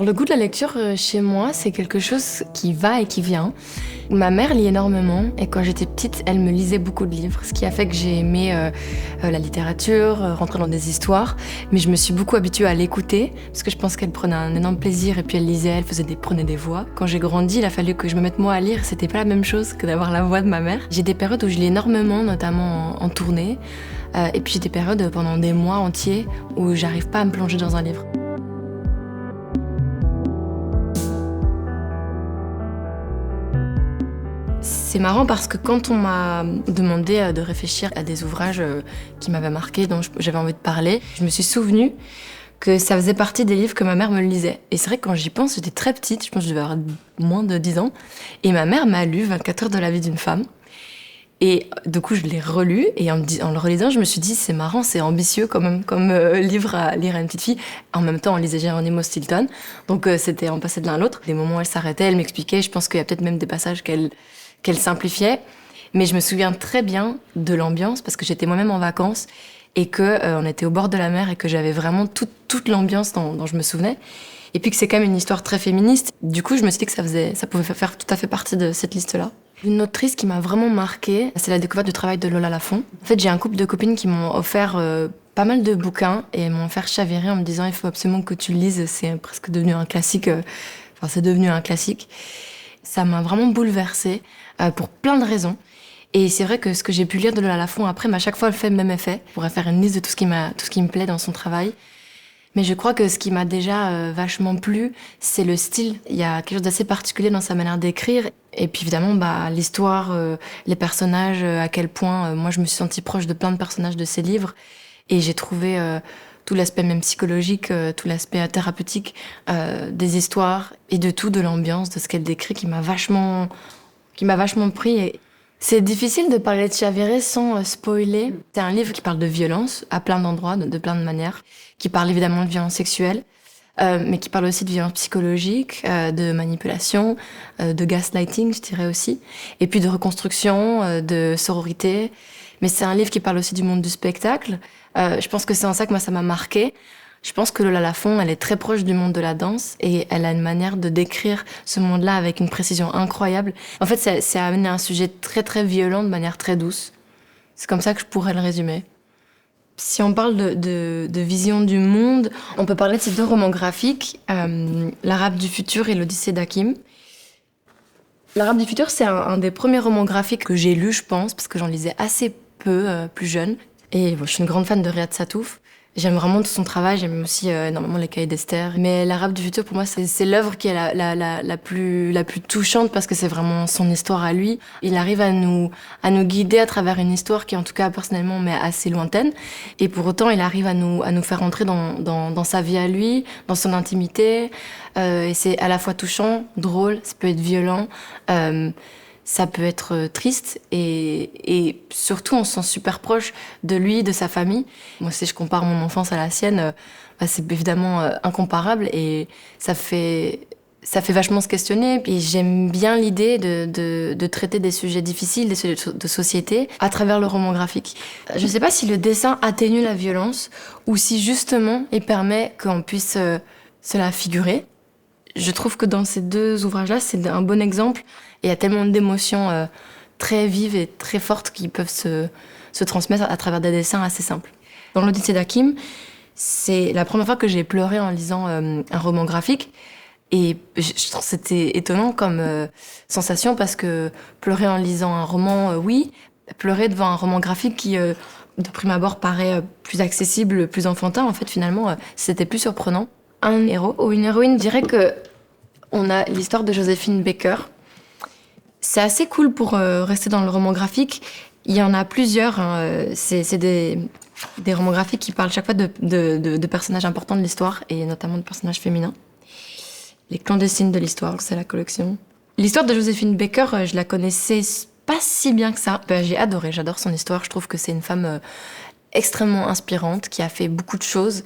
Le goût de la lecture chez moi, c'est quelque chose qui va et qui vient. Ma mère lit énormément et quand j'étais petite, elle me lisait beaucoup de livres, ce qui a fait que j'ai aimé la littérature, rentrer dans des histoires. Mais je me suis beaucoup habituée à l'écouter parce que je pense qu'elle prenait un énorme plaisir et puis elle lisait, prenait des voix. Quand j'ai grandi, il a fallu que je me mette moi à lire. C'était pas la même chose que d'avoir la voix de ma mère. J'ai des périodes où je lis énormément, notamment en tournée. Et puis j'ai des périodes pendant des mois entiers où j'arrive pas à me plonger dans un livre. C'est marrant parce que quand on m'a demandé de réfléchir à des ouvrages qui m'avaient marqué, dont j'avais envie de parler, je me suis souvenue que ça faisait partie des livres que ma mère me lisait. Et c'est vrai que quand j'y pense, j'étais très petite, je pense que je devais avoir moins de 10 ans, et ma mère m'a lu 24 heures de la vie d'une femme. Et du coup, je l'ai relu, et en le relisant, je me suis dit, c'est marrant, c'est ambitieux quand même, comme livre à lire à une petite fille. En même temps, on lisait Geronimo Stilton, donc on passait de l'un à l'autre. Des moments où elle s'arrêtait, elle m'expliquait, je pense qu'il y a peut-être même des passages qu'elle simplifiait. Mais je me souviens très bien de l'ambiance, parce que j'étais moi-même en vacances, et on était au bord de la mer, et que j'avais vraiment toute l'ambiance dont je me souvenais. Et puis que c'est quand même une histoire très féministe. Du coup, je me suis dit que ça pouvait faire tout à fait partie de cette liste-là. Une autrice qui m'a vraiment marquée, c'est la découverte du travail de Lola Lafont. En fait, j'ai un couple de copines qui m'ont offert pas mal de bouquins et elles m'ont offert Chaviré en me disant il faut absolument que tu le lises, c'est presque devenu un classique. C'est devenu un classique. Ça m'a vraiment bouleversée pour plein de raisons. Et c'est vrai que ce que j'ai pu lire de Lola Lafont après m'a chaque fois fait le même effet. Je pourrais faire une liste de tout ce qui me plaît dans son travail. Mais je crois que ce qui m'a déjà vachement plu, c'est le style. Il y a quelque chose d'assez particulier dans sa manière d'écrire. Et puis évidemment, l'histoire, les personnages, à quel point moi je me suis sentie proche de plein de personnages de ses livres. Et j'ai trouvé tout l'aspect même psychologique, tout l'aspect thérapeutique des histoires et de l'ambiance, de ce qu'elle décrit qui m'a vachement pris. Et c'est difficile de parler de Chaviré sans spoiler. C'est un livre qui parle de violence à plein d'endroits, de plein de manières, qui parle évidemment de violence sexuelle, mais qui parle aussi de violence psychologique, de manipulation, de gaslighting, je dirais aussi, et puis de reconstruction, de sororité. Mais c'est un livre qui parle aussi du monde du spectacle. Je pense que c'est en ça que moi ça m'a marqué. Je pense que Lola Lafont, elle est très proche du monde de la danse et elle a une manière de décrire ce monde-là avec une précision incroyable. En fait, c'est amener un sujet très très violent de manière très douce. C'est comme ça que je pourrais le résumer. Si on parle de vision du monde, on peut parler de ces deux romans graphiques, L'Arabe du futur et l'Odyssée d'Hakim. L'Arabe du futur, c'est un des premiers romans graphiques que j'ai lus, je pense, parce que j'en lisais assez peu, plus jeune. Et je suis une grande fan de Riyad Satouf. J'aime vraiment tout son travail, j'aime aussi énormément les cahiers d'Esther. Mais L'Arabe du futur, pour moi, c'est l'œuvre qui est la plus touchante parce que c'est vraiment son histoire à lui. Il arrive à nous guider à travers une histoire qui, en tout cas, personnellement, m'est assez lointaine. Et pour autant, il arrive à nous faire entrer dans sa vie à lui, dans son intimité. Et c'est à la fois touchant, drôle, ça peut être violent. Ça peut être triste et surtout on se sent super proche de lui, de sa famille. Moi, si je compare mon enfance à la sienne, c'est évidemment incomparable et ça fait vachement se questionner. Et j'aime bien l'idée de traiter des sujets difficiles, des sujets de société, à travers le roman graphique. Je ne sais pas si le dessin atténue la violence ou si justement il permet qu'on puisse se la figurer. Je trouve que dans ces deux ouvrages-là, c'est un bon exemple. Et il y a tellement d'émotions très vives et très fortes qui peuvent se transmettre à travers des dessins assez simples. Dans l'Odyssée d'Hakim, c'est la première fois que j'ai pleuré en lisant un roman graphique. Et je trouve que c'était étonnant comme sensation parce que pleurer en lisant un roman, oui. Pleurer devant un roman graphique qui, de prime abord, paraît plus accessible, plus enfantin, en fait, finalement, c'était plus surprenant. Un héros ou une héroïne, je dirais que on a l'histoire de Joséphine Baker. C'est assez cool pour rester dans le roman graphique. Il y en a plusieurs. C'est des romans graphiques qui parlent chaque fois de personnages importants de l'histoire, et notamment de personnages féminins. Les clandestines de l'histoire, c'est la collection. L'histoire de Joséphine Baker, je la connaissais pas si bien que ça. J'ai adoré, j'adore son histoire. Je trouve que c'est une femme extrêmement inspirante, qui a fait beaucoup de choses,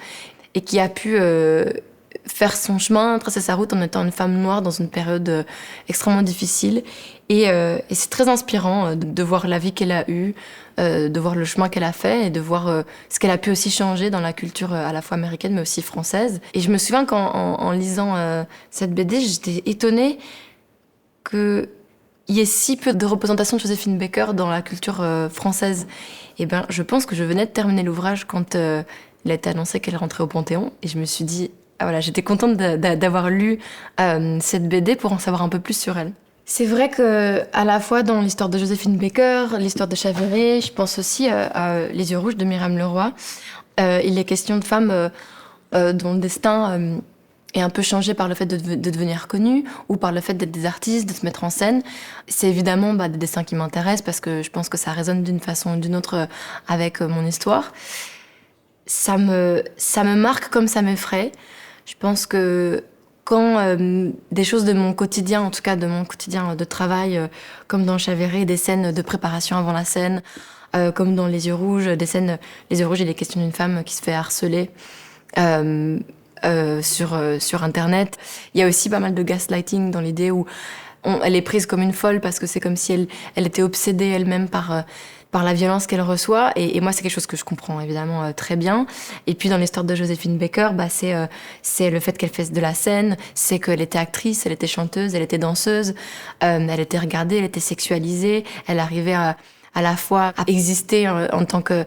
et qui a pu faire son chemin, tracer sa route en étant une femme noire dans une période extrêmement difficile. Et c'est très inspirant de voir la vie qu'elle a eue, de voir le chemin qu'elle a fait et de voir ce qu'elle a pu aussi changer dans la culture à la fois américaine mais aussi française. Et je me souviens qu'en lisant cette BD, j'étais étonnée qu'il y ait si peu de représentation de Joséphine Baker dans la culture française. Et ben, je pense que je venais de terminer l'ouvrage quand il a été annoncé qu'elle rentrait au Panthéon. Et je me suis dit, ah voilà, j'étais contente d'avoir lu cette BD pour en savoir un peu plus sur elle. C'est vrai que à la fois dans l'histoire de Joséphine Baker, l'histoire de Chavéré, je pense aussi à Les yeux rouges de Myriam Leroy. Il est question de femmes dont le destin est un peu changé par le fait de devenir connues ou par le fait d'être des artistes, de se mettre en scène. C'est évidemment des destins qui m'intéressent parce que je pense que ça résonne d'une façon ou d'une autre avec mon histoire. Ça me marque comme ça m'effraie. Je pense que quand des choses de mon quotidien, en tout cas de mon quotidien de travail, comme dans Chavéré, des scènes de préparation avant la scène, comme dans Les yeux rouges, Les yeux rouges, il est question d'une femme qui se fait harceler sur Internet. Il y a aussi pas mal de gaslighting dans l'idée où elle est prise comme une folle parce que c'est comme si elle était obsédée elle-même par la violence qu'elle reçoit. Et moi, c'est quelque chose que je comprends évidemment très bien. Et puis dans l'histoire de Joséphine Baker, c'est le fait qu'elle fasse de la scène, c'est qu'elle était actrice, elle était chanteuse, elle était danseuse, elle était regardée, elle était sexualisée, elle arrivait à la fois à exister en tant que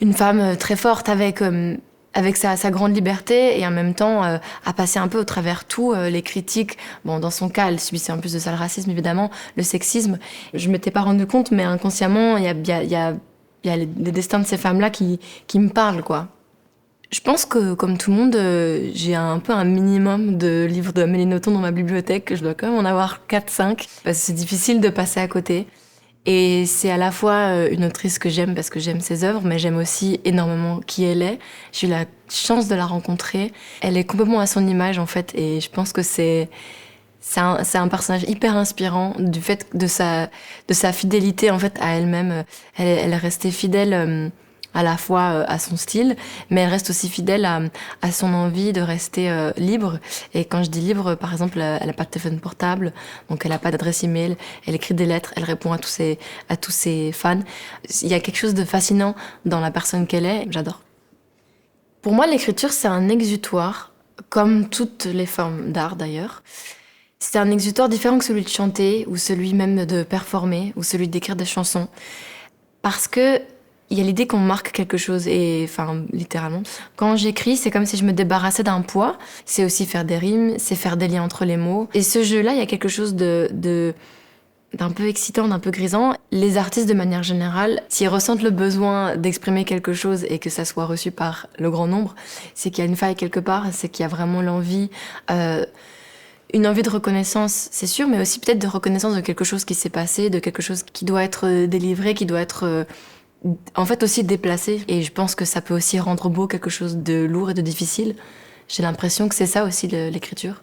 une femme très forte avec sa grande liberté et en même temps à passer un peu au travers tout les critiques. Bon, dans son cas, elle subissait en plus de ça le racisme, évidemment, le sexisme. Je m'étais pas rendu compte, mais inconsciemment, il y a les destins de ces femmes-là qui me parlent, quoi. Je pense que, comme tout le monde, j'ai un peu un minimum de livres de Amélie Nothomb dans ma bibliothèque. Je dois quand même en avoir 4-5, parce que c'est difficile de passer à côté. Et c'est à la fois une autrice que j'aime parce que j'aime ses œuvres, mais j'aime aussi énormément qui elle est. J'ai eu la chance de la rencontrer. Elle est complètement à son image, en fait, et je pense que c'est un personnage hyper inspirant du fait de sa fidélité, en fait, à elle-même. Elle est restée fidèle à la fois à son style, mais elle reste aussi fidèle à son envie de rester libre. Et quand je dis libre, par exemple, elle n'a pas de téléphone portable, donc elle n'a pas d'adresse email, elle écrit des lettres, elle répond à tous ses fans. Il y a quelque chose de fascinant dans la personne qu'elle est, j'adore. Pour moi, l'écriture, c'est un exutoire, comme toutes les formes d'art d'ailleurs. C'est un exutoire différent que celui de chanter, ou celui même de performer, ou celui d'écrire des chansons. Parce que il y a l'idée qu'on marque quelque chose, et enfin, littéralement. Quand j'écris, c'est comme si je me débarrassais d'un poids. C'est aussi faire des rimes, c'est faire des liens entre les mots. Et ce jeu-là, il y a quelque chose d'un peu excitant, d'un peu grisant. Les artistes, de manière générale, s'ils ressentent le besoin d'exprimer quelque chose et que ça soit reçu par le grand nombre, c'est qu'il y a une faille quelque part, c'est qu'il y a vraiment l'envie... une envie de reconnaissance, c'est sûr, mais aussi peut-être de reconnaissance de quelque chose qui s'est passé, de quelque chose qui doit être délivré, qui doit être... en fait aussi déplacé. Et je pense que ça peut aussi rendre beau quelque chose de lourd et de difficile. J'ai l'impression que c'est ça aussi l'écriture.